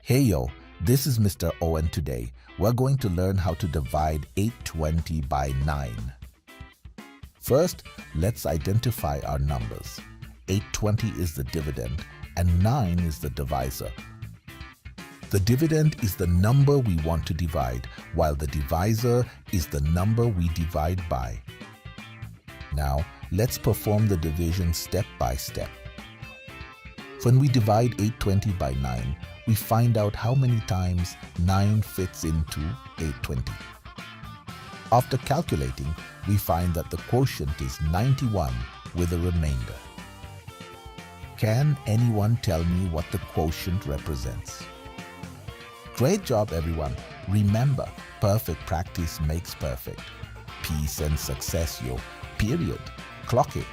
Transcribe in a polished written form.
Hey yo, this is Mr. Owen. Today, we're going to learn how to divide 820 by 9. First, let's identify our numbers. 820 is the dividend and 9 is the divisor. The dividend is the number we want to divide, while the divisor is the number we divide by. Now, let's perform the division step by step. When we divide 820 by 9, we find out how many times 9 fits into 820. After calculating, we find that the quotient is 91 with a remainder. Can anyone tell me what the quotient represents? Great job, everyone. Remember, perfect practice makes perfect. Peace and success, yo. Period. Clock it.